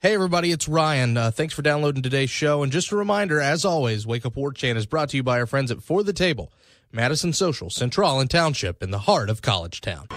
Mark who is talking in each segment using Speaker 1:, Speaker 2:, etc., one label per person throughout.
Speaker 1: Hey everybody, it's Ryan. Thanks for downloading today's show. And just a reminder, as always, Wake Up War Chant is brought to you by our friends at For the Table, Madison Social, Central and Township, in the heart of College Town.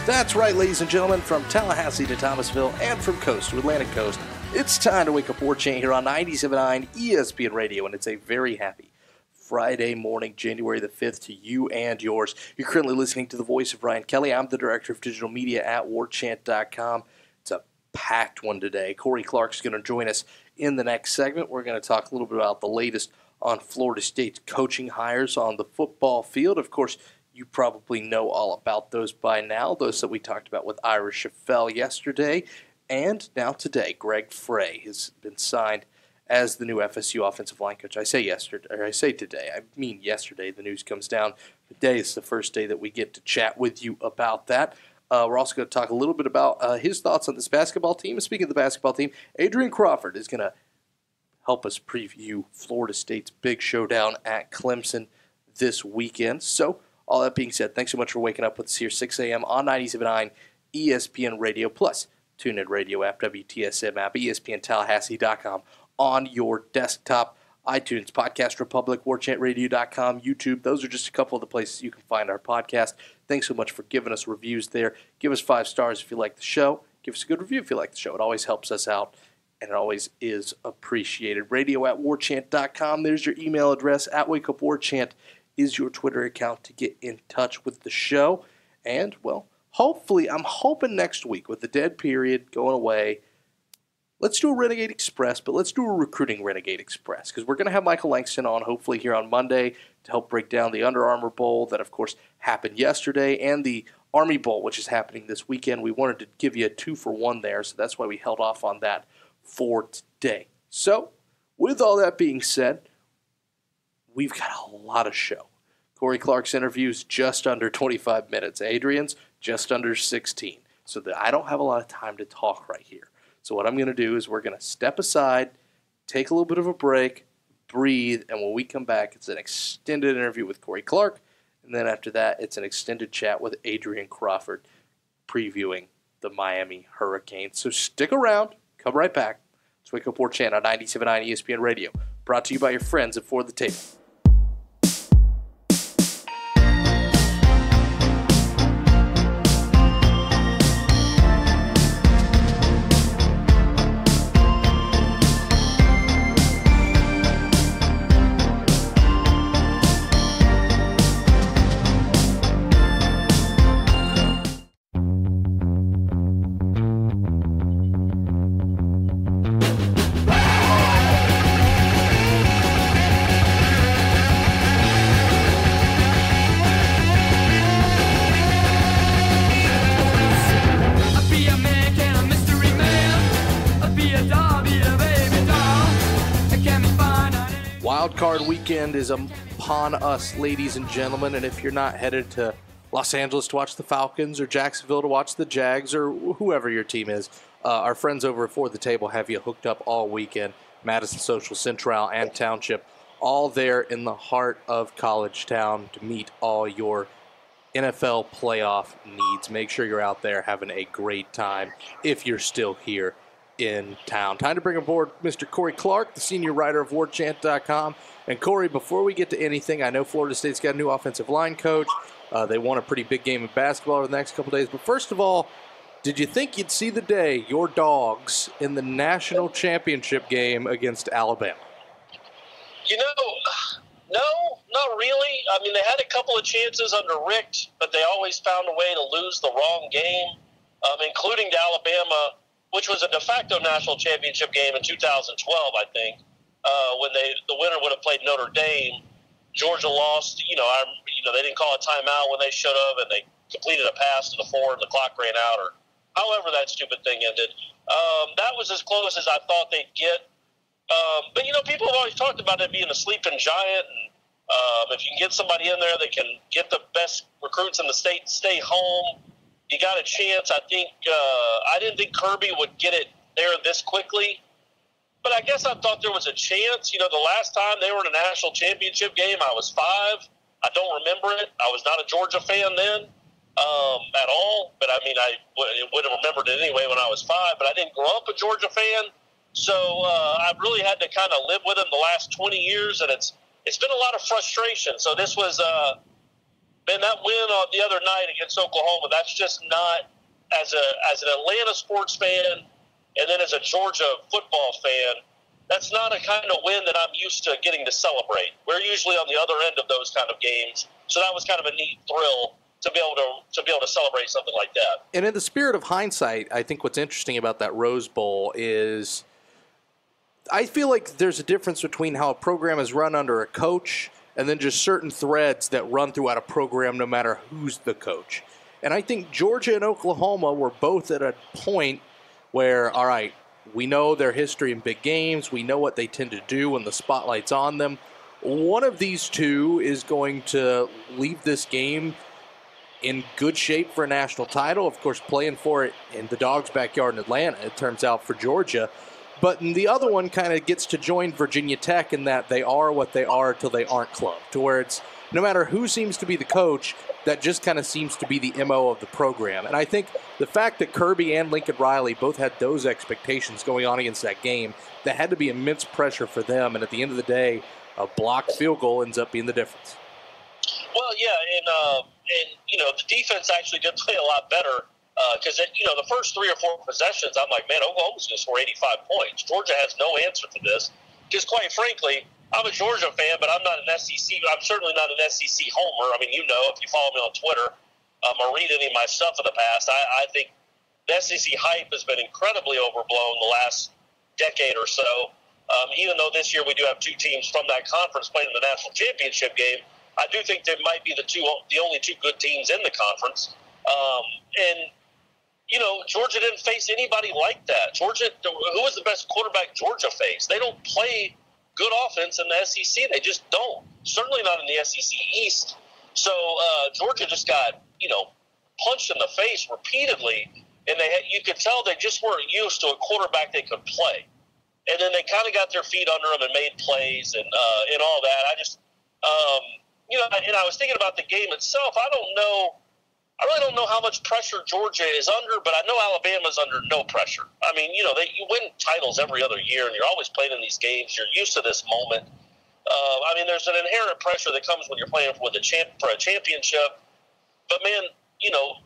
Speaker 1: That's right, ladies and gentlemen, from Tallahassee to Thomasville and from coast to Atlantic coast, it's time to Wake Up War Chant here on 97.9 ESPN Radio, and it's a very happy Friday morning, January the 5th, to you and yours. You're currently listening to the voice of Ryan Kelly. I'm the director of digital media at warchant.com. It's a packed one today. Corey Clark's going to join us in the next segment. We're going to talk a little bit about the latest on Florida State's coaching hires on the football field. Of course, you probably know all about those by now, those that we talked about with Ira Schafel yesterday. And now today, Greg Frey has been signed as the new FSU offensive line coach. I say today. I mean yesterday. The news comes down. Today is the first day that we get to chat with you about that. We're also going to talk a little bit about his thoughts on this basketball team. And speaking of the basketball team, Adrian Crawford is going to help us preview Florida State's big showdown at Clemson this weekend. So, all that being said, thanks so much for waking up with us here 6 a.m. on 97.9 ESPN Radio, plus TuneIn Radio app, WTSM app, ESPNTallahassee.com on your desktop, iTunes, Podcast Republic, WarChantRadio.com, YouTube. Those are just a couple of the places you can find our podcast. Thanks so much for giving us reviews there. Give us 5 stars if you like the show. Give us a good review if you like the show. It always helps us out, and it always is appreciated. Radio at WarChant.com. There's your email address. At Wake Up WarChant is your Twitter account to get in touch with the show. And, well, hopefully, I'm hoping next week with the dead period going away, let's do a Renegade Express, but let's do a recruiting Renegade Express, because we're going to have Michael Langston on hopefully here on Monday to help break down the Under Armour Bowl that, of course, happened yesterday, and the Army Bowl, which is happening this weekend. We wanted to give you a 2-for-1 there, so that's why we held off on that for today. So, with all that being said, we've got a lot of show. Corey Clark's interview's just under 25 minutes. Adrian's just under 16. So that I don't have a lot of time to talk right here. So what I'm going to do is we're going to step aside, take a little bit of a break, breathe, and when we come back, it's an extended interview with Corey Clark. And then after that, it's an extended chat with Adrian Crawford previewing the Miami Hurricanes. So stick around. Come right back. It's Wake Up War Chant on 97.9 ESPN Radio. Brought to you by your friends at For the Table. Wildcard weekend is upon us, ladies and gentlemen, and if you're not headed to Los Angeles to watch the Falcons or Jacksonville to watch the Jags or whoever your team is, our friends over at For the Table have you hooked up all weekend. Madison Social, Central, and Township, all there in the heart of College Town to meet all your NFL playoff needs. Make sure you're out there having a great time if you're still here in town. Time to bring aboard Mr. Corey Clark, the senior writer of WarChant.com. And Corey, before we get to anything, I know Florida State's got a new offensive line coach. They won a pretty big game of basketball over the next couple days. But first of all, did you think you'd see the day, your Dogs, in the national championship game against Alabama?
Speaker 2: You know, no, not really. I mean, they had a couple of chances under Richt, but they always found a way to lose the wrong game, including to Alabama, which was a de facto national championship game in 2012, I think, when the winner would have played Notre Dame. Georgia lost. They didn't call a timeout when they should have, and they completed a pass to the 4 and the clock ran out, or however that stupid thing ended. That was as close as I thought they'd get. But people have always talked about it being a sleeping giant, and if you can get somebody in there that can get the best recruits in the state and stay home, you got a chance. I think I didn't think Kirby would get it there this quickly. But I guess I thought there was a chance. You know, the last time they were in a national championship game, I was 5. I don't remember it. I was not a Georgia fan then at all. But, I mean, I would have remembered it anyway when I was 5. But I didn't grow up a Georgia fan. So I really had to kind of live with them the last 20 years, and it's been a lot of frustration. So this was man, that win on the other night against Oklahoma, that's just not, as an Atlanta sports fan and then as a Georgia football fan, that's not a kind of win that I'm used to getting to celebrate. We're usually on the other end of those kind of games. So that was kind of a neat thrill to be able to celebrate something like that.
Speaker 1: And in the spirit of hindsight, I think what's interesting about that Rose Bowl is I feel like there's a difference between how a program is run under a coach and then just certain threads that run throughout a program no matter who's the coach. And I think Georgia and Oklahoma were both at a point where, all right, we know their history in big games. We know what they tend to do when the spotlight's on them. One of these two is going to leave this game in good shape for a national title. Of course, playing for it in the Dogs' backyard in Atlanta, it turns out, for Georgia. But the other one kind of gets to join Virginia Tech in that they are what they are till they aren't clubbed, to where it's no matter who seems to be the coach, that just kind of seems to be the MO of the program. And I think the fact that Kirby and Lincoln Riley both had those expectations going on against that game, that had to be immense pressure for them. And at the end of the day, a blocked field goal ends up being the difference.
Speaker 2: Well, yeah, and you know, the defense actually did play a lot better because, you know, the first 3 or 4 possessions, I'm like, man, Oklahoma's going to score 85 points. Georgia has no answer to this because, quite frankly, I'm a Georgia fan, but I'm not an SEC. I'm certainly not an SEC homer. I mean, you know, if you follow me on Twitter or read any of my stuff in the past, I think the SEC hype has been incredibly overblown the last decade or so. Even though this year we do have 2 teams from that conference playing in the national championship game, I do think there might be the only 2 good teams in the conference. And you know, Georgia didn't face anybody like that. Georgia, who was the best quarterback Georgia faced? They don't play good offense in the SEC. They just don't. Certainly not in the SEC East. So Georgia just got, you know, punched in the face repeatedly, and you could tell they just weren't used to a quarterback they could play. And then they kind of got their feet under them and made plays and all that. I just, you know, and I was thinking about the game itself. I really don't know how much pressure Georgia is under, but I know Alabama's under no pressure. I mean, you know, you win titles every other year, and you're always playing in these games. You're used to this moment. I mean, there's an inherent pressure that comes when you're playing for a championship. But, man, you know,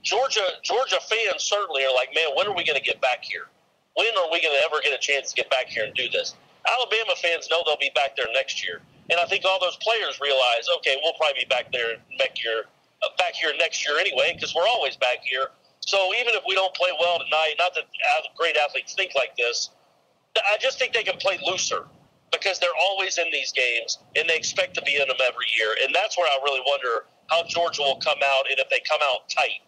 Speaker 2: Georgia fans certainly are like, man, when are we going to get back here? When are we going to ever get a chance to get back here and do this? Alabama fans know they'll be back there next year. And I think all those players realize, okay, we'll probably be back here next year anyway, because we're always back here. So even if we don't play well tonight, not that great athletes think like this, I just think they can play looser because they're always in these games and they expect to be in them every year. And that's where I really wonder how Georgia will come out and if they come out tight.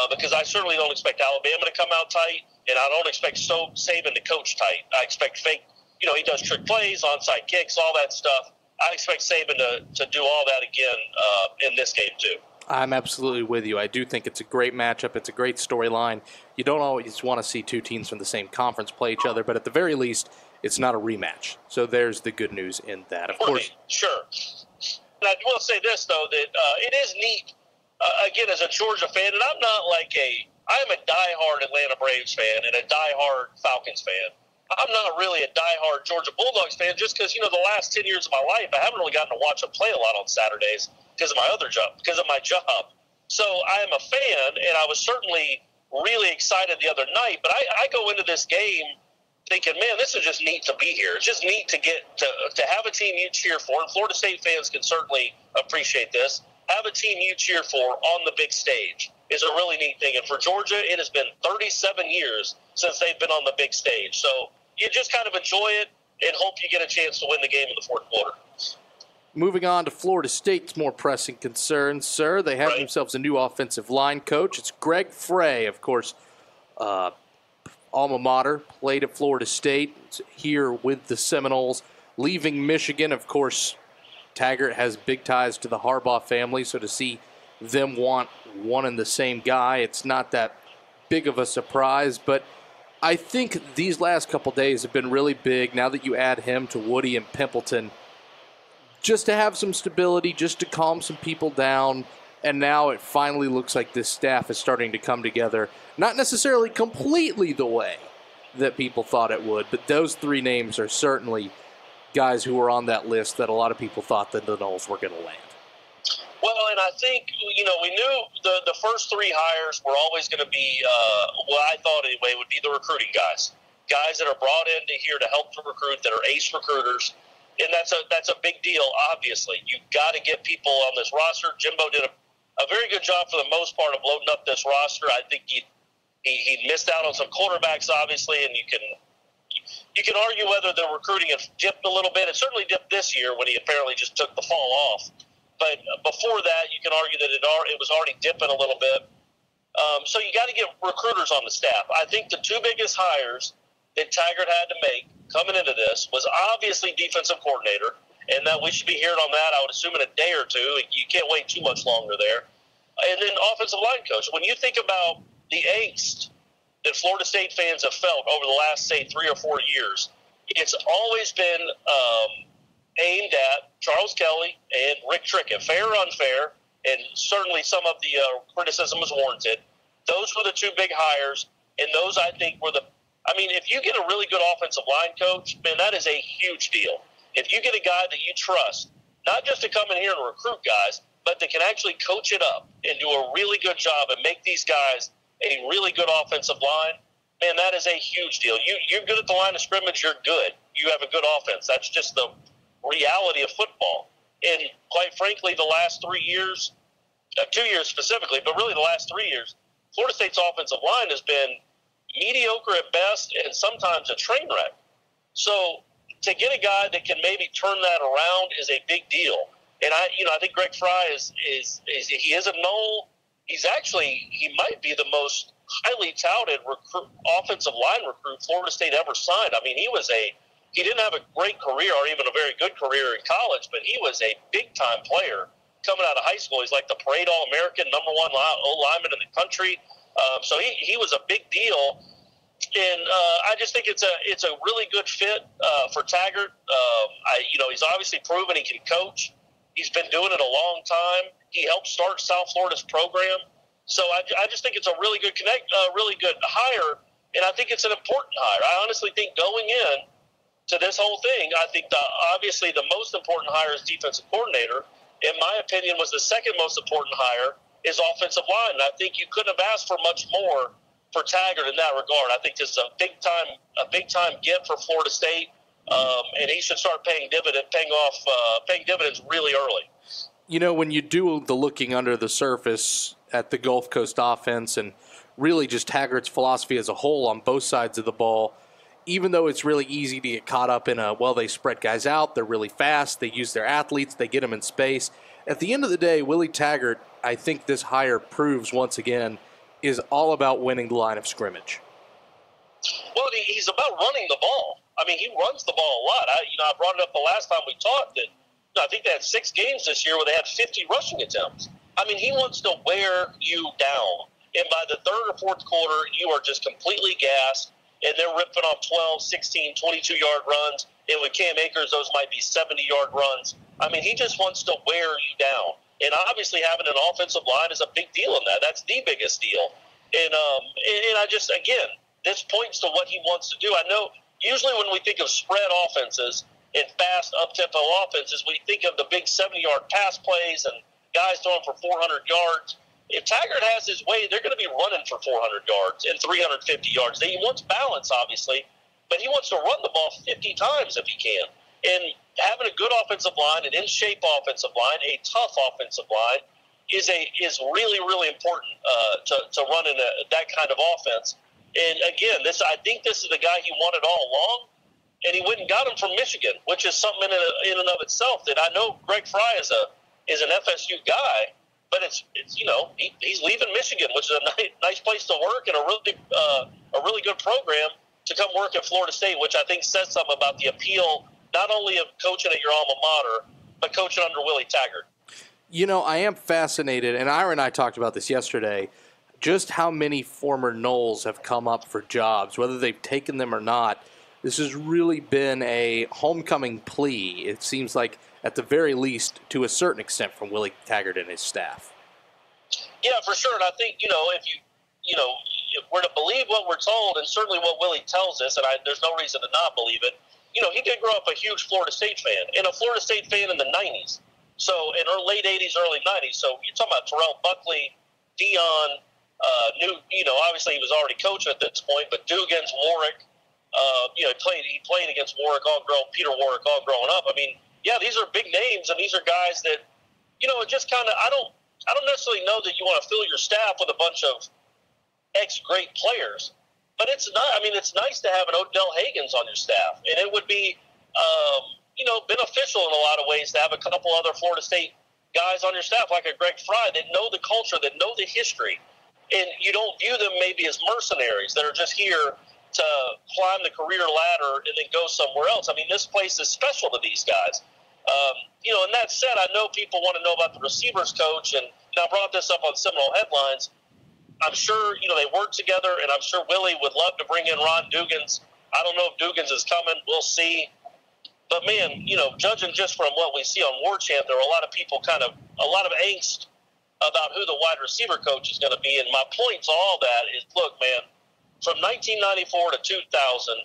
Speaker 2: Because I certainly don't expect Alabama to come out tight, and I don't expect Saban to coach tight. I expect fake, you know, he does trick plays, onside kicks, all that stuff. I expect Saban to do all that again in this game too.
Speaker 1: I'm absolutely with you. I do think it's a great matchup. It's a great storyline. You don't always want to see 2 teams from the same conference play each other, but at the very least, it's not a rematch. So there's the good news in that. Of course.
Speaker 2: Sure. And I will say this, though, that it is neat, again, as a Georgia fan, and I'm not like I am a diehard Atlanta Braves fan and a diehard Falcons fan. I'm not really a diehard Georgia Bulldogs fan just because, you know, the last 10 years of my life, I haven't really gotten to watch them play a lot on Saturdays because of my job. So I am a fan, and I was certainly really excited the other night. But I go into this game thinking, man, this is just neat to be here. It's just neat to get to have a team you cheer for, and Florida State fans can certainly appreciate this. Have a team you cheer for on the big stage is a really neat thing. And for Georgia, it has been 37 years since they've been on the big stage. So you just kind of enjoy it and hope you get a chance to win the game in the fourth quarter.
Speaker 1: Moving on to Florida State's more pressing concerns, sir. They have themselves a new offensive line coach. It's Greg Frey, of course, alma mater, played at Florida State, here with the Seminoles. Leaving Michigan, of course, Taggart has big ties to the Harbaugh family, so to see them want one and the same guy, it's not that big of a surprise. But I think these last couple days have been really big now that you add him to Woody and Pimpleton, just to have some stability, just to calm some people down, and now it finally looks like this staff is starting to come together. Not necessarily completely the way that people thought it would, but those three names are certainly guys who were on that list that a lot of people thought that the Noles were going to land.
Speaker 2: Well, and I think, we knew the first three hires were always going to be, what I thought anyway, would be the recruiting guys. Guys that are brought into here to help to recruit, that are ace recruiters. And that's a big deal, obviously. You've got to get people on this roster. Jimbo did a very good job for the most part of loading up this roster. I think he missed out on some quarterbacks, obviously, and you can argue whether the recruiting had dipped a little bit. It certainly dipped this year when he apparently just took the fall off. But before that, you can argue that it was already dipping a little bit. So you got to get recruiters on the staff. I think the two biggest hires that Taggart had to make coming into this was obviously defensive coordinator, and that we should be hearing on that, I would assume, in a day or two. You can't wait too much longer there. And then offensive line coach. When you think about the angst that Florida State fans have felt over the last, say, 3 or 4 years, it's always been aimed at Charles Kelly and Rick Trickett, fair or unfair, and certainly some of the criticism was warranted. Those were the two big hires, and those, I think, were if you get a really good offensive line coach, man, that is a huge deal. If you get a guy that you trust, not just to come in here and recruit guys, but that can actually coach it up and do a really good job and make these guys a really good offensive line, man, that is a huge deal. You're good at the line of scrimmage, you're good. You have a good offense. That's just the reality of football. And quite frankly, the last 3 years, 2 years specifically, but really the last 3 years, Florida State's offensive line has been mediocre at best and sometimes a train wreck. So to get a guy that can maybe turn that around is a big deal. And I think Greg Frey he is a Nole. He might be the most highly touted offensive line recruit Florida State ever signed. I mean, he didn't have a great career or even a very good career in college, but he was a big-time player coming out of high school. He's like the Parade All-American, #1 O-lineman in the country. So he was a big deal. And I just think it's a really good fit for Taggart. He's obviously proven he can coach. He's been doing it a long time. He helped start South Florida's program. So I just think it's a really good really good hire, and I think it's an important hire. I honestly think going in to this whole thing, I think obviously the most important hire is defensive coordinator. In my opinion, was the second most important hire is offensive line. And I think you couldn't have asked for much more for Taggart in that regard. I think this is a big time get for Florida State, and he should start paying dividends really early.
Speaker 1: When you do the looking under the surface at the Gulf Coast offense and really just Taggart's philosophy as a whole on both sides of the ball, even though it's really easy to get caught up in they spread guys out, they're really fast, they use their athletes, they get them in space. At the end of the day, Willie Taggart, I think this hire proves once again, is all about winning the line of scrimmage.
Speaker 2: Well, he's about running the ball. I mean, he runs the ball a lot. I brought it up the last time we talked that I think they had 6 games this year where they had 50 rushing attempts. I mean, he wants to wear you down. And by the third or fourth quarter, you are just completely gassed, and they're ripping off 12, 16, 22-yard runs. And with Cam Akers, those might be 70-yard runs. I mean, he just wants to wear you down. And obviously having an offensive line is a big deal in that. That's the biggest deal. And I just, again, this points to what he wants to do. I know usually when we think of spread offenses and fast up-tempo offenses, we think of the big 70-yard pass plays and guys throwing for 400 yards. If Taggart has his way, they're going to be running for 400 yards and 350 yards. He wants balance, obviously, but he wants to run the ball 50 times if he can. And having a good offensive line, an in-shape offensive line, a tough offensive line, is really, really important to run in that kind of offense. And again, I think this is the guy he wanted all along, and he went and got him from Michigan, which is something in and of itself that I know Greg Frey is an FSU guy, but he's leaving Michigan, which is a nice place to work and a really good program to come work at Florida State, which I think says something about the appeal not only of coaching at your alma mater, but coaching under Willie Taggart.
Speaker 1: I am fascinated, and Ira and I talked about this yesterday. just how many former Noles have come up for jobs, whether they've taken them or not. This has really been a homecoming plea, it seems like, at the very least, to a certain extent, from Willie Taggart and his staff.
Speaker 2: Yeah, for sure. And I think, if we're to believe what we're told, and certainly what Willie tells us, and there's no reason to not believe it, he did grow up a huge Florida State fan, and a Florida State fan in the 90s. So in late 80s, early 90s. So you're talking about Terrell Buckley, Dion, obviously he was already coaching at this point, but Dugans, Warwick, he played against Peter Warwick all growing up. I mean, yeah, these are big names, and these are guys that, it just kind of, I don't necessarily know that you want to fill your staff with a bunch of ex-great players, but it's not. I mean, it's nice to have an Odell Hagens on your staff, and it would be, beneficial in a lot of ways to have a couple other Florida State guys on your staff, like a Greg Frey, that know the culture, that know the history, and you don't view them maybe as mercenaries that are just here to climb the career ladder and then go somewhere else. I mean, this place is special to these guys. And that said, I know people want to know about the receivers coach, and I brought this up on Seminole Headlines. I'm sure, they work together, and I'm sure Willie would love to bring in Ron Dugans. I don't know if Dugans is coming. We'll see. But, man, judging just from what we see on War Chant, there are a lot of people a lot of angst about who the wide receiver coach is going to be. And my point to all that is, look, man, from 1994 to 2000,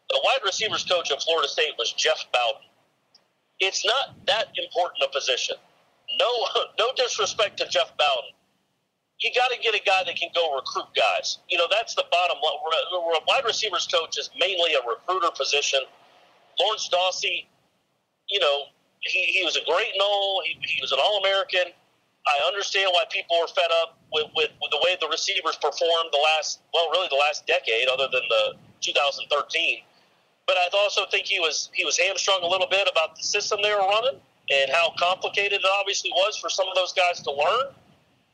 Speaker 2: the wide receivers coach at Florida State was Jeff Bowden. It's not that important a position. No disrespect to Jeff Bowden. You got to get a guy that can go recruit guys. That's the bottom line. A wide receivers coach is mainly a recruiter position. Lawrence Dawsey, he was a great Nole. He was an All-American. I understand why people were fed up with the way the receivers performed the last decade, other than the 2013. But I also think he was hamstrung a little bit about the system they were running and how complicated it obviously was for some of those guys to learn.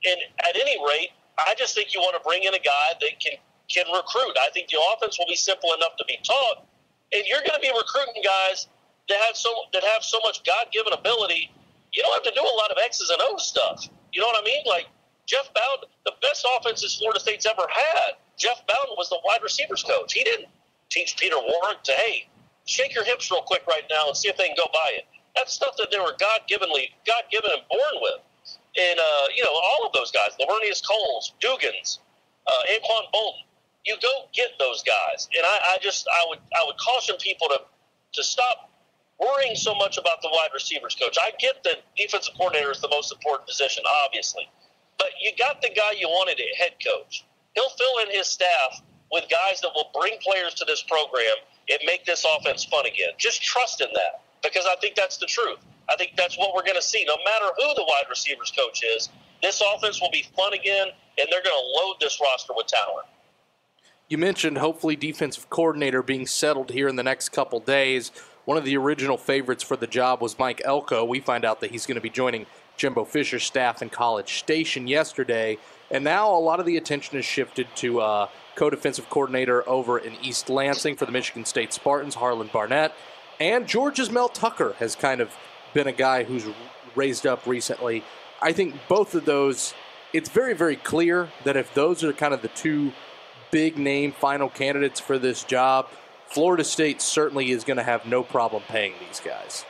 Speaker 2: And at any rate, I just think you want to bring in a guy that can recruit. I think the offense will be simple enough to be taught, and you're going to be recruiting guys that have so much God-given ability. You don't have to do a lot of X's and O's stuff. You know what I mean? Like Jeff Bowden, the best offenses Florida State's ever had. Jeff Bowden was the wide receivers coach. He didn't teach Peter Warwick to, hey, shake your hips real quick right now and see if they can go by it. That's stuff that they were God-given and born with. And, all of those guys, Lavernius Coles, Dugans, Anquan Bolton, you go get those guys. And I would caution people to stop worrying so much about the wide receivers coach. I get that defensive coordinator is the most important position, obviously. But you got the guy you wanted at head coach. He'll fill in his staff with guys that will bring players to this program and make this offense fun again. Just trust in that, because I think that's the truth. I think that's what we're going to see. No matter who the wide receivers coach is, this offense will be fun again, and they're going to load this roster with talent.
Speaker 1: You mentioned hopefully defensive coordinator being settled here in the next couple days. One of the original favorites for the job was Mike Elko. We find out that he's going to be joining Jimbo Fisher's staff in College Station yesterday. And now a lot of the attention is shifted to co-defensive coordinator over in East Lansing for the Michigan State Spartans, Harlan Barnett. And Georgia's Mel Tucker has kind of been a guy who's raised up recently. I think both of those, it's very, very clear that if those are kind of the two big-name final candidates for this job, Florida State certainly is going to have no problem paying these guys.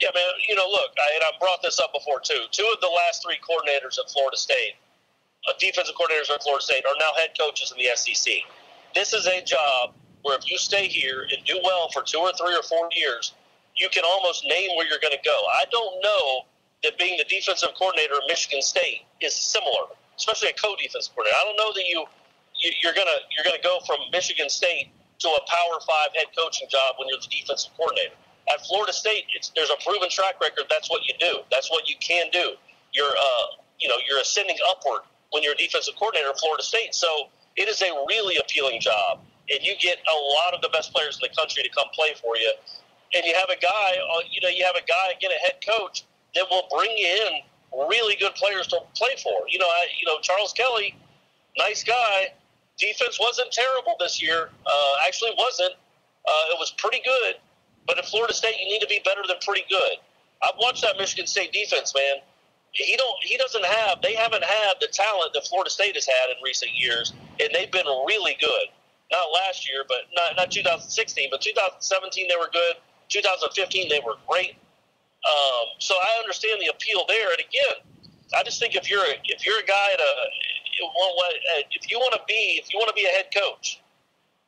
Speaker 2: Yeah, man, look, and I brought this up before, too. Two of the last three coordinators at Florida State, defensive coordinators at Florida State, are now head coaches in the SEC. This is a job where if you stay here and do well for 2 or 3 or 4 years, you can almost name where you're going to go. I don't know that being the defensive coordinator at Michigan State is similar, especially a co-defensive coordinator. I don't know that you're going to go from Michigan State to a Power 5 head coaching job when you're the defensive coordinator. At Florida State, there's a proven track record. That's what you do. That's what you can do. You're ascending upward when you're a defensive coordinator at Florida State. So it is a really appealing job, and you get a lot of the best players in the country to come play for you. And you have a guy, again, a head coach that will bring in really good players to play for. Charles Kelly, nice guy. Defense wasn't terrible this year. Actually wasn't. It was pretty good. But at Florida State, you need to be better than pretty good. I've watched that Michigan State defense, man. They haven't had the talent that Florida State has had in recent years, and they've been really good. Not last year, but not 2016, but 2017 they were good. 2015 they were great. So I understand the appeal there. And again, I just think if you're a guy if you want to be a head coach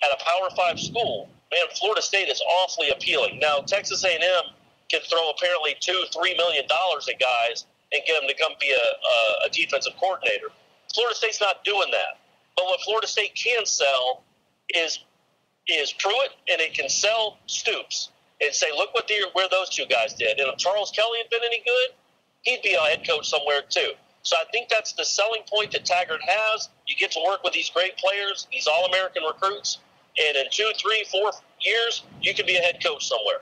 Speaker 2: at a Power 5 school, man, Florida State is awfully appealing. Now Texas A&M can throw apparently $2-3 million at guys and get them to come be a defensive coordinator. Florida State's not doing that. But what Florida State can sell is Pruitt, and it can sell Stoops and say, look where those two guys did. And if Charles Kelly had been any good, he'd be a head coach somewhere too. So I think that's the selling point that Taggart has. You get to work with these great players, these All-American recruits, and in 2, 3, 4 years, you can be a head coach somewhere.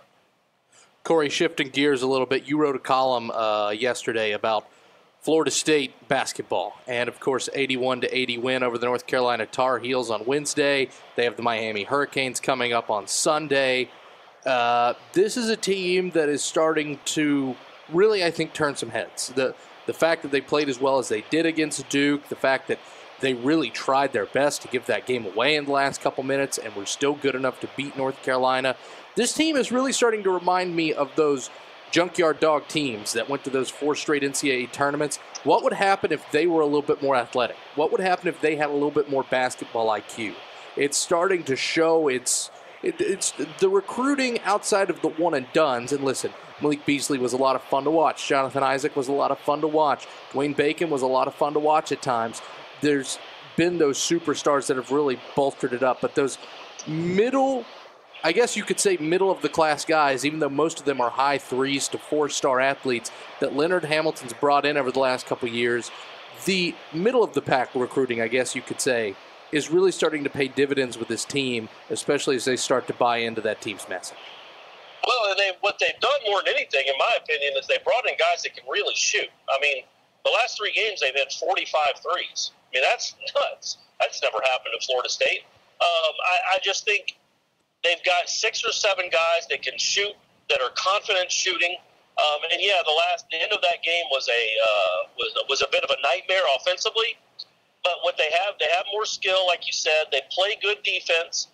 Speaker 1: Corey, shifting gears a little bit, you wrote a column yesterday about Florida State basketball, and of course, 81-80 win over the North Carolina Tar Heels on Wednesday. They have the Miami Hurricanes coming up on Sunday. This is a team that is starting to really, I think, turn some heads. The fact that they played as well as they did against Duke, the fact that they really tried their best to give that game away in the last couple minutes and were still good enough to beat North Carolina. This team is really starting to remind me of those junkyard dog teams that went to those 4 straight NCAA tournaments. What would happen if they were a little bit more athletic? What would happen if they had a little bit more basketball IQ? It's starting to show it's the recruiting outside of the one-and-dones. And listen, Malik Beasley was a lot of fun to watch. Jonathan Isaac was a lot of fun to watch. Dwayne Bacon was a lot of fun to watch at times. There's been those superstars that have really bolstered it up. But those middle of the class guys, even though most of them are high 3s to 4-star athletes that Leonard Hamilton's brought in over the last couple years, the middle of the pack recruiting, I guess you could say, is really starting to pay dividends with this team, especially as they start to buy into that team's message.
Speaker 2: Well, and what they've done more than anything, in my opinion, is they brought in guys that can really shoot. I mean, the last 3 games they've hit 45 threes. I mean, that's nuts. That's never happened at Florida State. I just think they've got 6 or 7 guys that can shoot, that are confident shooting. And yeah, the end of that game was a bit of a nightmare offensively. But what they have more skill, like you said. They play good defense.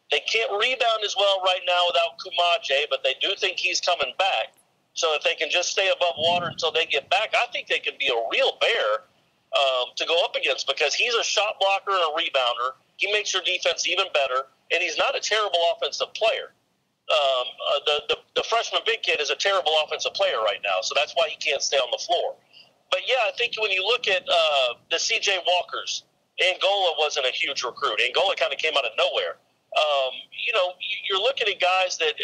Speaker 2: They can't rebound as well right now without Kumache, but they do think he's coming back. So if they can just stay above water until they get back, I think they could be a real bear to go up against, because he's a shot blocker and a rebounder. He makes your defense even better, and he's not a terrible offensive player. The freshman big kid is a terrible offensive player right now, so that's why he can't stay on the floor. But, yeah, I think when you look at the C.J. Walkers, Angola wasn't a huge recruit. Angola kind of came out of nowhere. You're looking at guys that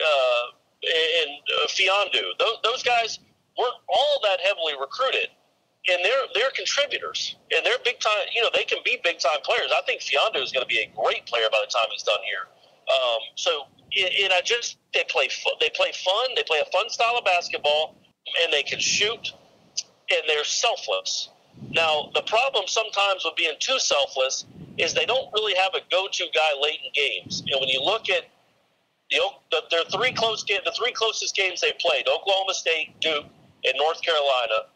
Speaker 2: Fiondu. Those guys weren't all that heavily recruited, and they're contributors, and they're big time. They can be big time players. I think Fiondu is going to be a great player by the time he's done here. They play fun. They play a fun style of basketball, and they can shoot, and they're selfless. Now, the problem sometimes with being too selfless is they don't really have a go-to guy late in games. And when you look at their 3 close games, the 3 closest games they played, Oklahoma State, Duke, and North Carolina,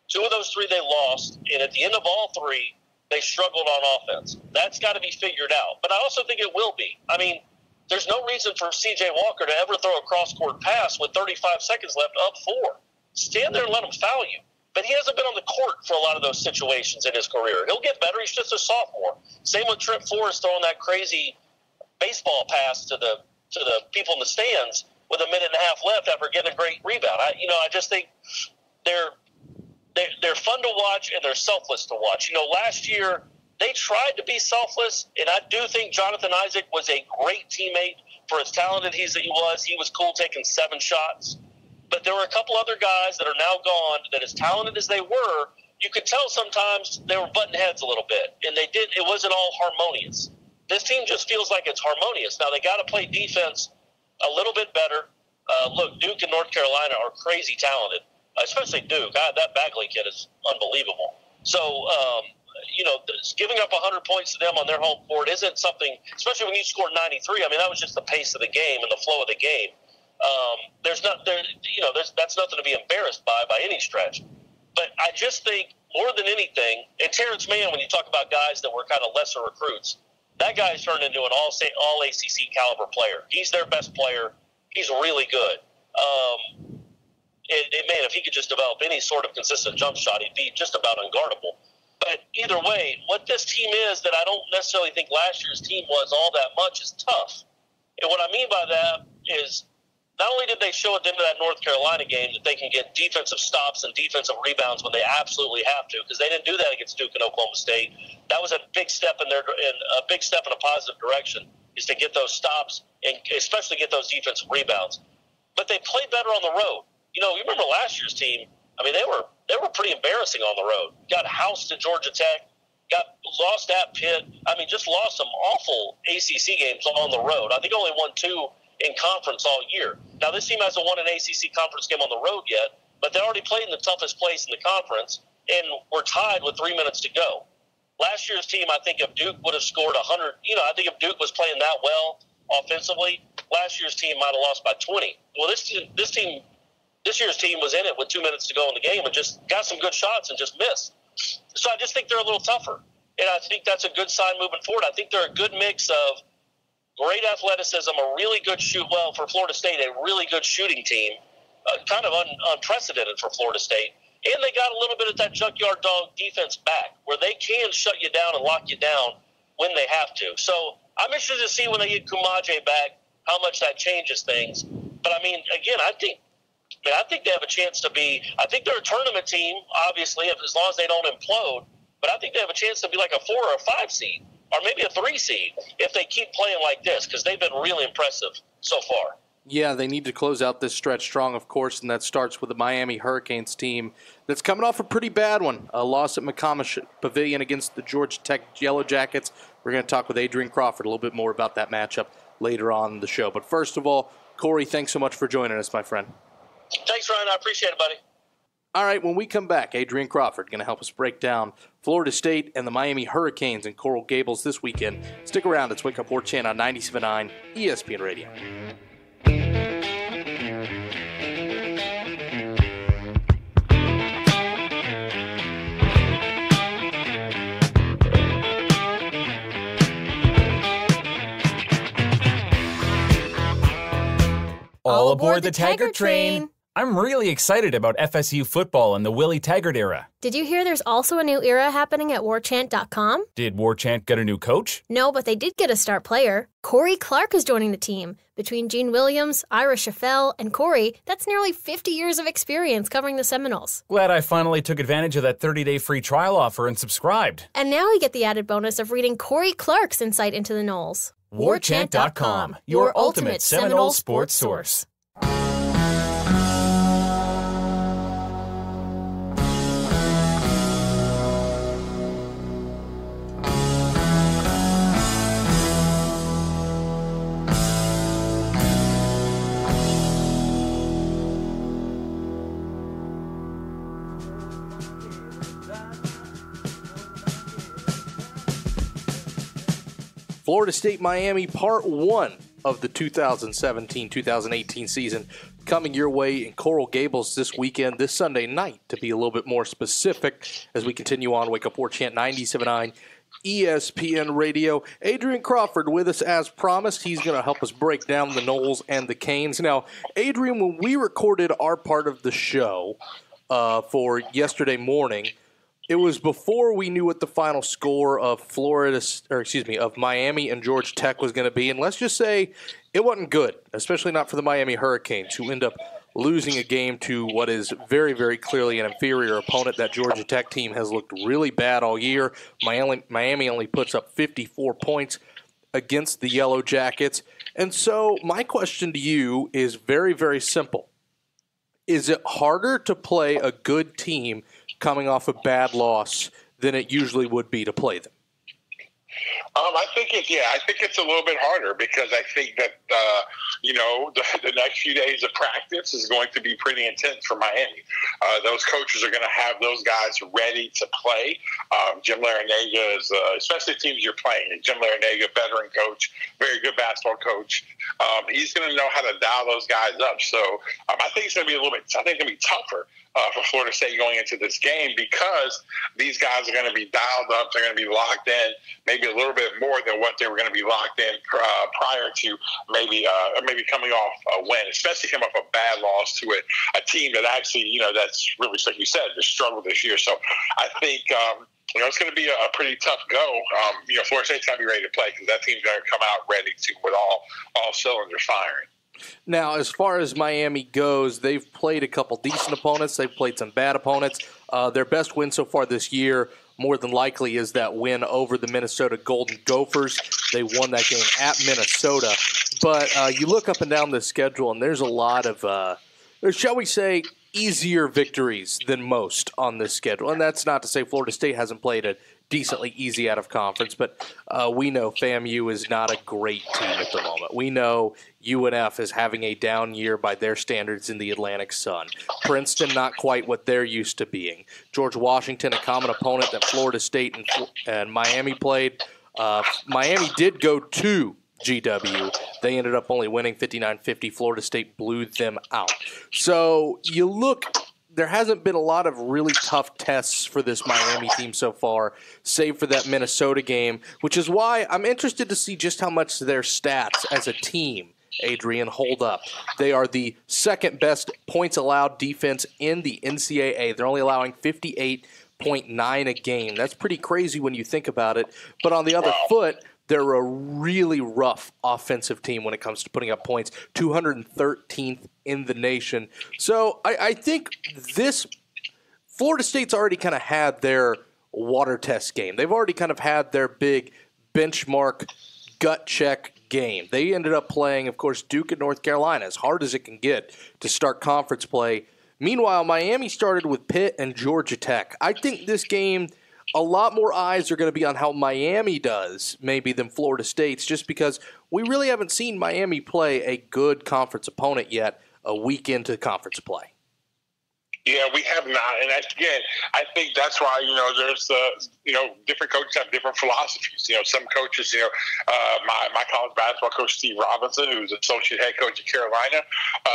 Speaker 2: 2 of those 3 they lost, and at the end of all 3, they struggled on offense. That's got to be figured out. But I also think it will be. I mean, there's no reason for C.J. Walker to ever throw a cross-court pass with 35 seconds left up 4. Stand there and let him foul you. But he hasn't been on the court for a lot of those situations in his career. He'll get better. He's just a sophomore. Same with Trent Forrest throwing that crazy baseball pass to the people in the stands with a minute and a half left after getting a great rebound. I just think they're fun to watch, and they're selfless to watch. Last year they tried to be selfless, and I do think Jonathan Isaac was a great teammate for as talented as he was. He was cool taking 7 shots. But there were a couple other guys that are now gone that, as talented as they were, you could tell sometimes they were butting heads a little bit, and it wasn't all harmonious. This team just feels like it's harmonious. Now, they got to play defense a little bit better. Look, Duke and North Carolina are crazy talented, especially Duke. That Bagley kid is unbelievable. So, giving up 100 points to them on their home court isn't something, especially when you scored 93. I mean, that was just the pace of the game and the flow of the game. That's nothing to be embarrassed by any stretch. But I just think more than anything, and Terrence Mann, when you talk about guys that were kind of lesser recruits, that guy's turned into an all ACC caliber player. He's their best player. He's really good. Man, if he could just develop any sort of consistent jump shot, he'd be just about unguardable. But either way, what this team is that I don't necessarily think last year's team was all that much is tough. And what I mean by that is not only did they show at the end of that North Carolina game that they can get defensive stops and defensive rebounds when they absolutely have to, because they didn't do that against Duke and Oklahoma State. That was a big step in a positive direction, is to get those stops and especially get those defensive rebounds. But they played better on the road. You remember last year's team. I mean, they were pretty embarrassing on the road. Got housed at Georgia Tech, got lost at Pitt. I mean, just lost some awful ACC games on the road. I think only won 2 in conference all year. Now, this team hasn't won an ACC conference game on the road yet, but they already played in the toughest place in the conference and were tied with 3 minutes to go. Last year's team, I think if Duke would have scored 100, I think if Duke was playing that well offensively, last year's team might have lost by 20. Well, this year's team was in it with 2 minutes to go in the game and just got some good shots and just missed. So I just think they're a little tougher. And I think that's a good sign moving forward. I think they're a good mix of great athleticism, a really good for Florida State, a really good shooting team, kind of unprecedented for Florida State. And they got a little bit of that junkyard dog defense back where they can shut you down and lock you down when they have to. So I'm interested to see when they get Kumaje back how much that changes things. But, I mean, again, I think they have a chance to be – I think they're a tournament team, obviously, as long as they don't implode. But I think they have a chance to be like a 4 or a 5 seed or maybe a 3 seed if they keep playing like this, because they've been really impressive so far.
Speaker 1: Yeah, they need to close out this stretch strong, of course, and that starts with the Miami Hurricanes team that's coming off a pretty bad one, a loss at McComish Pavilion against the Georgia Tech Yellow Jackets. We're going to talk with Adrian Crawford a little bit more about that matchup later on in the show. But first of all, Corey, thanks so much for joining us, my friend.
Speaker 2: Thanks, Ryan. I appreciate it, buddy.
Speaker 1: All right, when we come back, Adrian Crawford going to help us break down Florida State and the Miami Hurricanes in Coral Gables this weekend. Stick around. It's Wake Up War Chant on 97.9 ESPN Radio.
Speaker 3: All aboard the Taggart train! I'm really excited about FSU football and the Willie Taggart era.
Speaker 4: Did you hear there's also a new era happening at warchant.com?
Speaker 3: Did Warchant get a new coach?
Speaker 4: No, but they did get a star player. Corey Clark is joining the team. Between Gene Williams, Ira Scheffel, and Corey, that's nearly 50 years of experience covering the Seminoles.
Speaker 3: Glad I finally took advantage of that 30-day free trial offer and subscribed.
Speaker 4: And now you get the added bonus of reading Corey Clark's insight into the Noles.
Speaker 3: Warchant.com, your ultimate Seminole sports source.
Speaker 1: Florida State Miami Part 1 of the 2017-2018 season coming your way in Coral Gables this weekend, this Sunday night, to be a little bit more specific as we continue on Wake Up War Chant 97.9 ESPN Radio. Adrian Crawford with us as promised. He's going to help us break down the Noles and the Canes. Now, Adrian, when we recorded our part of the show for yesterday morning, it was before we knew what the final score of of Miami and Georgia Tech was going to be. And let's just say it wasn't good, especially not for the Miami Hurricanes, who end up losing a game to what is very, very clearly an inferior opponent. That Georgia Tech team has looked really bad all year. Miami only puts up 54 points against the Yellow Jackets. And so my question to you is very, very simple. Is it harder to play a good team coming off a bad loss than it usually would be to play them?
Speaker 5: I think it's a little bit harder because I think that the next few days of practice is going to be pretty intense for Miami. Those coaches are going to have those guys ready to play. Jim Larrañaga is, especially teams you're playing. Jim Larrañaga, veteran coach, very good basketball coach. He's going to know how to dial those guys up. So I think it's going to be tougher for Florida State going into this game because these guys are going to be dialed up. They're going to be locked in, maybe a little bit more than what they were going to be locked in prior to maybe coming off a win, especially coming off a bad loss to a team that actually, that's really, like you said, the struggle this year. So I think it's going to be a pretty tough go. Florida State's got to be ready to play because that team's going to come out ready to with all cylinders firing.
Speaker 1: Now, as far as Miami goes, they've played a couple decent opponents. They've played some bad opponents. Their best win so far this year, more than likely, is that win over the Minnesota Golden Gophers. They won that game at Minnesota. But you look up and down the schedule, and there's a lot of, shall we say, easier victories than most on this schedule. And that's not to say Florida State hasn't played a decently easy out of conference, but we know FAMU is not a great team at the moment. We know UNF is having a down year by their standards in the Atlantic Sun. Princeton, not quite what they're used to being. George Washington, a common opponent that Florida State and Miami played. Miami did go to GW. They ended up only winning 59-50. Florida State blew them out. So you look, there hasn't been a lot of really tough tests for this Miami team so far, save for that Minnesota game, which is why I'm interested to see just how much their stats as a team, Adrian, hold up. They are the second best points allowed defense in the NCAA. They're only allowing 58.9 a game. That's pretty crazy when you think about it. But on the other foot, they're a really rough offensive team when it comes to putting up points, 213th in the nation. So I think this Florida State's already kind of had their water test game. They've already kind of had their big benchmark gut check game. They ended up playing, of course, Duke and North Carolina, as hard as it can get to start conference play. Meanwhile, Miami started with Pitt and Georgia Tech. I think this game, a lot more eyes are going to be on how Miami does, maybe, than Florida State's, just because we really haven't seen Miami play a good conference opponent yet a week into conference play.
Speaker 5: Yeah, we have not. And again, I think that's why, there's, different coaches have different philosophies. Some coaches, my college basketball coach, Steve Robinson, who's associate head coach at Carolina,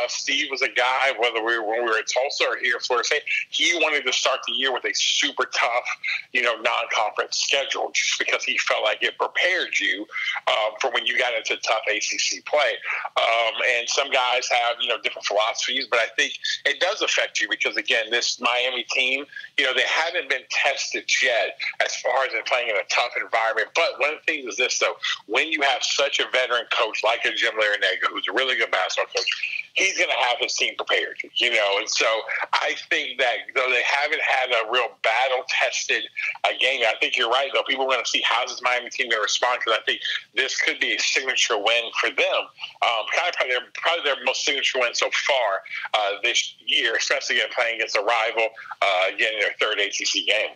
Speaker 5: Steve was a guy, when we were at Tulsa or here at Florida State, he wanted to start the year with a super tough, non-conference schedule just because he felt like it prepared you for when you got into tough ACC play. And some guys have, different philosophies, but I think it does affect you because, again, this Miami team, they haven't been tested yet as far as playing in a tough environment. But one of the things is this, though, when you have such a veteran coach like a Jim Larrañaga, who's a really good basketball coach, he's going to have his team prepared, And so I think that though they haven't had a real battle-tested game, I think you're right, though. People are going to see how this Miami team going to respond, because I think this could be a signature win for them. Probably their most signature win so far this year, especially playing against a rival, getting their third ACC game.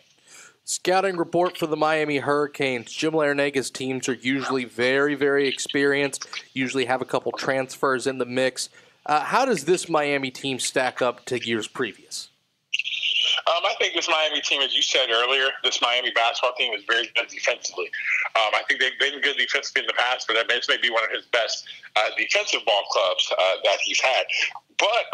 Speaker 1: Scouting report for the Miami Hurricanes. Jim Larrañaga's teams are usually very, very experienced, usually have a couple transfers in the mix. How does this Miami team stack up to years previous?
Speaker 5: I think this Miami team, as you said earlier, this Miami basketball team is very good defensively. I think they've been good defensively in the past, but this may be one of his best defensive ball clubs that he's had. But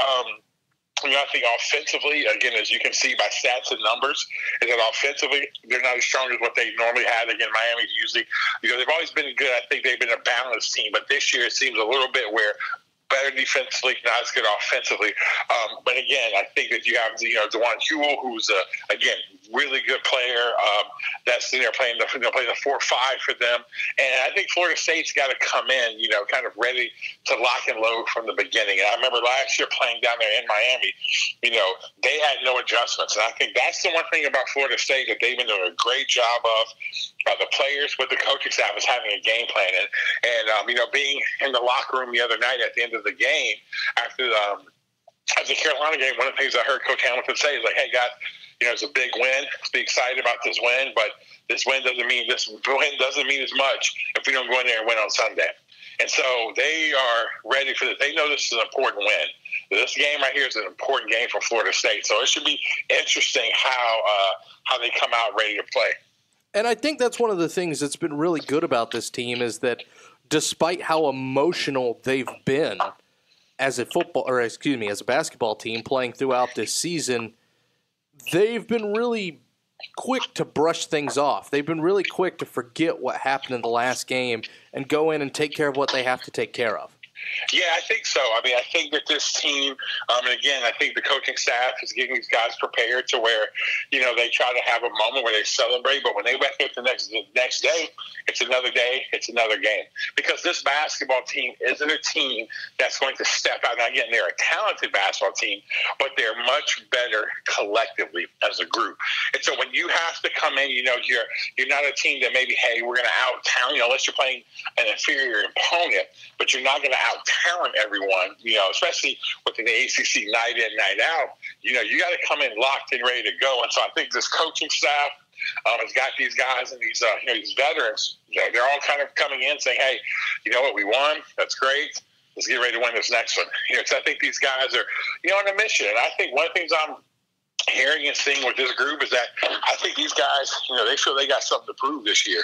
Speaker 5: I think offensively, again, as you can see by stats and numbers, is that offensively they're not as strong as what they normally had. Again, Miami's usually, they've always been good. I think they've been a balanced team, but this year it seems a little bit where better defensively, not as good offensively. But again, I think that you have, DeJuan Hewell, who's again really good player. That's in there playing the 4-5 for them. And I think Florida State's got to come in, kind of ready to lock and load from the beginning. And I remember last year playing down there in Miami, they had no adjustments. And I think that's the one thing about Florida State that they've been doing a great job of. The players with the coaching staff is having a game plan. And being in the locker room the other night at the end of the game after the Carolina game, one of the things I heard Coach Hamilton say is like, hey, guys, it's a big win. Let's be excited about this win, but this win doesn't mean as much if we don't go in there and win on Sunday. And so they are ready for this. They know this is an important win. This game right here is an important game for Florida State. So it should be interesting how they come out ready to play.
Speaker 1: And I think that's one of the things that's been really good about this team is that despite how emotional they've been as a basketball team playing throughout this season, they've been really quick to brush things off. They've been really quick to forget what happened in the last game and go in and take care of what they have to take care of.
Speaker 5: Yeah, I think so. I mean, I think that this team, and again, I think the coaching staff is getting these guys prepared to where, they try to have a moment where they celebrate, but when they wake up the next day, it's another day, it's another game. Because this basketball team isn't a team that's going to step out. Now, again, they're a talented basketball team, but they're much better collectively as a group. And so when you have to come in, you're not a team that maybe, hey, we're going to out-talent, unless you're playing an inferior opponent, but you're not going to out-talent everyone, especially within the ACC night in, night out. You got to come in locked and ready to go. And so I think this coaching staff has got these guys and these veterans. They're all kind of coming in saying, hey, you know what, we won. That's great. Let's get ready to win this next one. So I think these guys are, on a mission. And I think one of the things I'm hearing and seeing with this group is that I think these guys, they feel they got something to prove this year.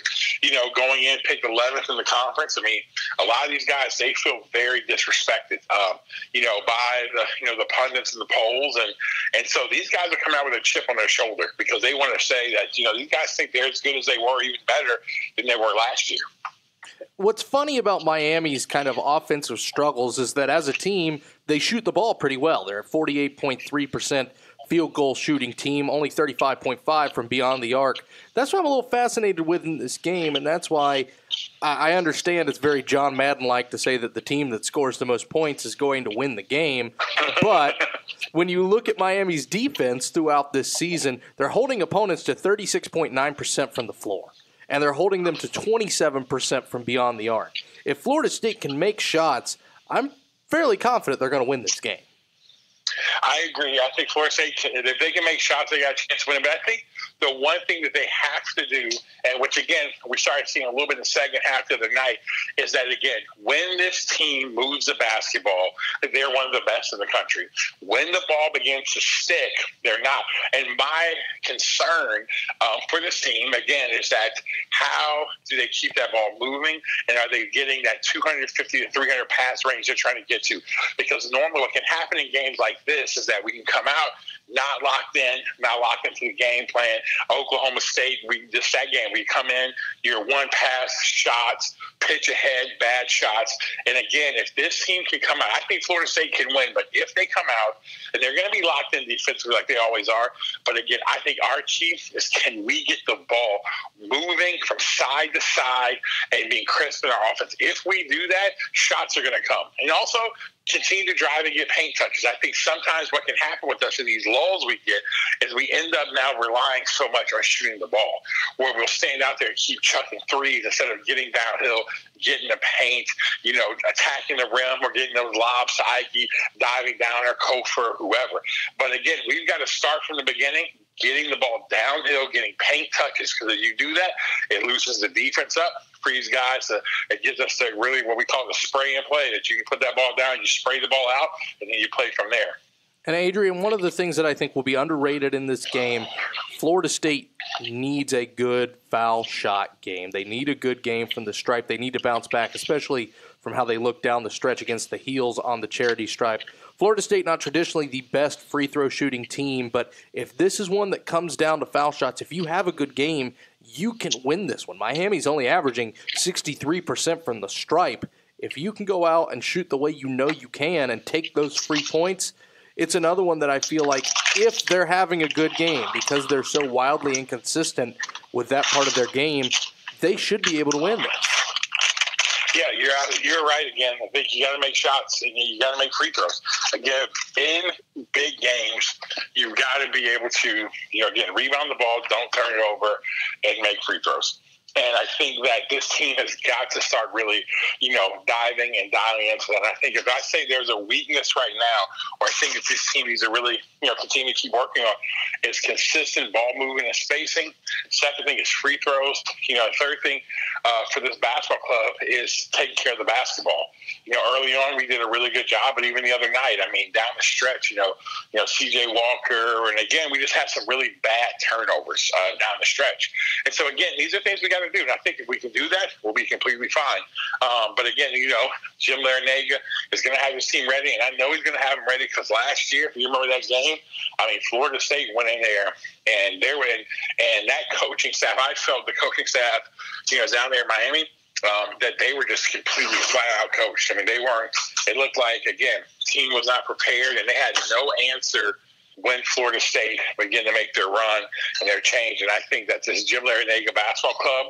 Speaker 5: Going in, picked 11th in the conference. I mean, a lot of these guys, they feel very disrespected, by the pundits and the polls. And so these guys are coming out with a chip on their shoulder because they want to say that, these guys think they're as good as they were, even better than they were last year.
Speaker 1: What's funny about Miami's kind of offensive struggles is that as a team, they shoot the ball pretty well. They're at 48.3% field goal shooting team, only 35.5 from beyond the arc. That's what I'm a little fascinated with in this game, and that's why I understand it's very John Madden-like to say that the team that scores the most points is going to win the game. But when you look at Miami's defense throughout this season, they're holding opponents to 36.9% from the floor, and they're holding them to 27% from beyond the arc. If Florida State can make shots, I'm fairly confident they're going to win this game.
Speaker 5: I agree. I think Florida State, if they can make shots, they got a chance to win it. But I think the one thing that they have to do, and which, again, we started seeing a little bit in the second half of the night, is that, again, when this team moves the basketball, they're one of the best in the country. When the ball begins to stick, they're not. And my concern for this team, again, is that how do they keep that ball moving, and are they getting that 250 to 300 pass range they're trying to get to? Because normally what can happen in games like this is that we can come out not locked into the game plan. Oklahoma State, that game, we come in, you're one pass shots, pitch ahead, bad shots. And again, if this team can come out, I think Florida State can win, but if they come out, and they're going to be locked in defensively like they always are, but again, I think our key is can we get the ball moving from side to side and being crisp in our offense. If we do that, shots are going to come. And also, continue to drive and get paint touches. I think sometimes what can happen with us in these lulls we get is we end up now relying so much on shooting the ball, where we'll stand out there and keep chucking threes instead of getting downhill, getting the paint, attacking the rim or getting those lobs to Ike, diving down or Kofor or whoever. But again, we've got to start from the beginning, getting the ball downhill, getting paint touches, because if you do that, it loosens the defense up, frees guys. It gives us really what we call the spray and play, that you can put that ball down, you spray the ball out, and then you play from there.
Speaker 1: And Adrian, one of the things that I think will be underrated in this game, Florida State needs a good foul shot game. They need a good game from the stripe. They need to bounce back, especially from how they look down the stretch against the Heels on the charity stripe. Florida State, not traditionally the best free throw shooting team, but if this is one that comes down to foul shots, if you have a good game, you can win this one. Miami's only averaging 63% from the stripe. If you can go out and shoot the way you know you can and take those free points, it's another one that I feel like if they're having a good game, because they're so wildly inconsistent with that part of their game, they should be able to win this.
Speaker 5: Yeah, you're right again. I think you got to make shots and you got to make free throws. Again, in big games, you've got to be able to, again, rebound the ball, don't turn it over, and make free throws. And I think that this team has got to start really, diving and dialing into that. And I think if I say there's a weakness right now, or I think if this team needs to really, continue to keep working on, is consistent ball movement and spacing. Second thing is free throws. Third thing for this basketball club is taking care of the basketball. Early on we did a really good job, but even the other night, down the stretch, C.J. Walker, and again, we just had some really bad turnovers down the stretch. And so again, these are things we got to do. And I think if we can do that, we'll be completely fine. But again, Jim Larinaga is going to have his team ready, and I know he's going to have them ready because last year, if you remember that game, Florida State went in there, and and that coaching staff, I felt the coaching staff, down there in Miami, that they were just completely flat out coached. It looked like, again, team was not prepared, and they had no answer when Florida State began to make their run and their change. And I think that this Jim Larinaga basketball club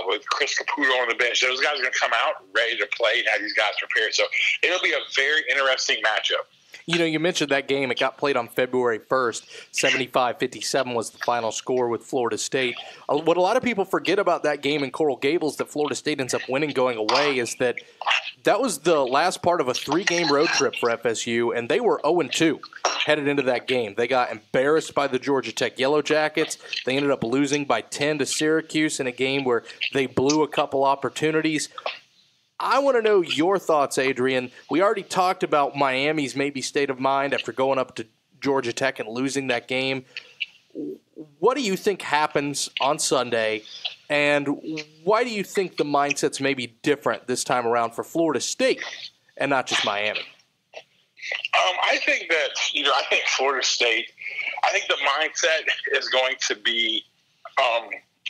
Speaker 5: with Chris Caputo on the bench, those guys are going to come out ready to play and have these guys prepared. So it'll be a very interesting matchup.
Speaker 1: You mentioned that game. It got played on February 1st. 75-57 was the final score with Florida State. What a lot of people forget about that game in Coral Gables that Florida State ends up winning going away is that was the last part of a 3-game road trip for FSU, and they were 0-2 headed into that game. They got embarrassed by the Georgia Tech Yellow Jackets. They ended up losing by 10 to Syracuse in a game where they blew a couple opportunities. I want to know your thoughts, Adrian. We already talked about Miami's maybe state of mind after going up to Georgia Tech and losing that game. What do you think happens on Sunday, and why do you think the mindset's maybe different this time around for Florida State and not just Miami?
Speaker 5: I think that, I think Florida State, I think the mindset is going to be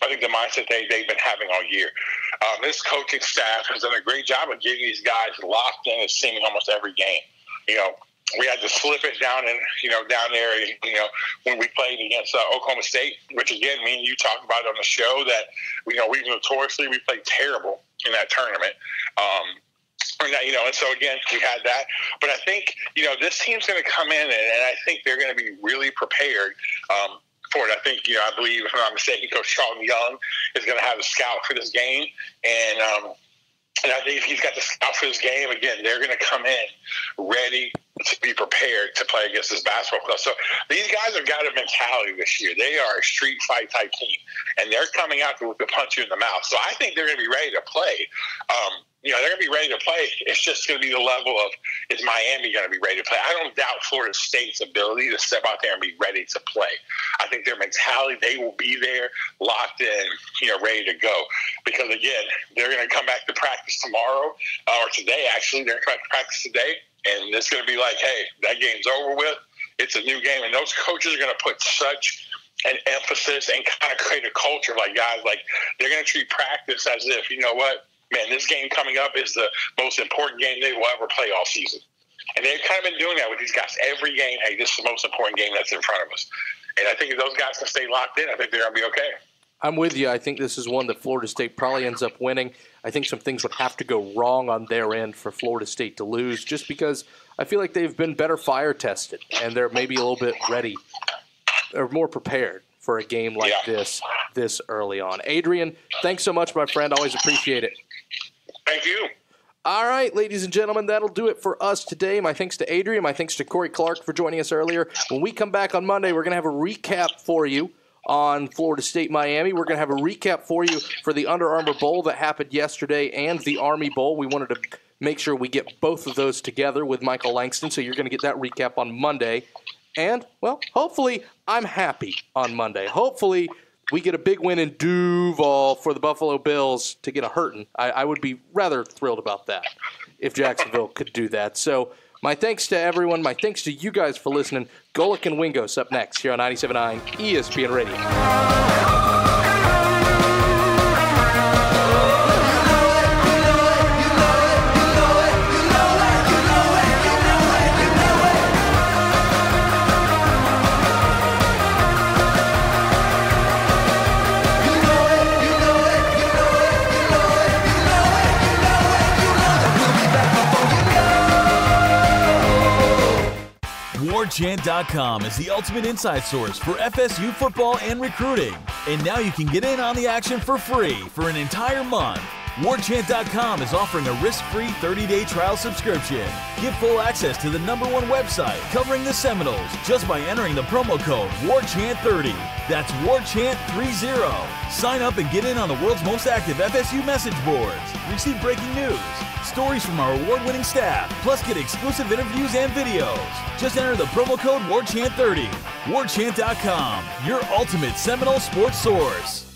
Speaker 5: I think the mindset they've been having all year. This coaching staff has done a great job of getting these guys locked in, it seeming almost every game. We had to slip it down down there, when we played against Oklahoma State, which again, me and you talked about on the show that, we notoriously, we played terrible in that tournament. And so again, we had that. But I think, this team's going to come in and I think they're going to be really prepared for it. I think, I believe, if I'm not mistaken, Coach Charlton Young is going to have a scout for this game. And I think if he's got the scout for this game, again, they're going to come in ready to be prepared to play against this basketball club. So these guys have got a mentality this year. They are a street fight type team, and they're coming out to punch you in the mouth. So I think they're going to be ready to play. They're going to be ready to play. It's just going to be the level of, is Miami going to be ready to play? I don't doubt Florida State's ability to step out there and be ready to play. I think their mentality, they will be there, locked in, ready to go. Because, again, they're going to come back to practice tomorrow, or today, actually. They're going to come back to practice today, and it's going to be like, hey, that game's over with. It's a new game. And those coaches are going to put such an emphasis and kind of create a culture like guys, like they're going to treat practice as if, man, this game coming up is the most important game they will ever play all season. And they've kind of been doing that with these guys. Every game, hey, this is the most important game that's in front of us. And I think if those guys can stay locked in, I think they're going to be okay.
Speaker 1: I'm with you. I think this is one that Florida State probably ends up winning. I think some things would have to go wrong on their end for Florida State to lose, just because I feel like they've been better fire tested and they're maybe a little bit ready or more prepared for a game like this early on. Adrian, thanks so much, my friend. Always appreciate it.
Speaker 5: Thank you.
Speaker 1: All right, ladies and gentlemen, that'll do it for us today. My thanks to Adrian. My thanks to Corey Clark for joining us earlier. When we come back on Monday, we're going to have a recap for you on Florida State Miami. We're going to have a recap for you for the Under Armour Bowl that happened yesterday and the Army Bowl. We wanted to make sure we get both of those together with Michael Langston, so you're going to get that recap on Monday. And, well, hopefully I'm happy on Monday. Hopefully we get a big win in Duval for the Buffalo Bills to get a hurting. I would be rather thrilled about that if Jacksonville could do that. So my thanks to everyone. My thanks to you guys for listening. Golick and Wingos up next here on 97.9 ESPN Radio.
Speaker 6: WarChant.com is the ultimate inside source for FSU football and recruiting. And now you can get in on the action for free for an entire month. WarChant.com is offering a risk-free 30-day trial subscription. Get full access to the #1 website covering the Seminoles just by entering the promo code WarChant30. That's WarChant30. Sign up and get in on the world's most active FSU message boards. Receive breaking news, stories from our award-winning staff, plus get exclusive interviews and videos. Just enter the promo code WarChant30. WarChant.com, your ultimate Seminole sports source.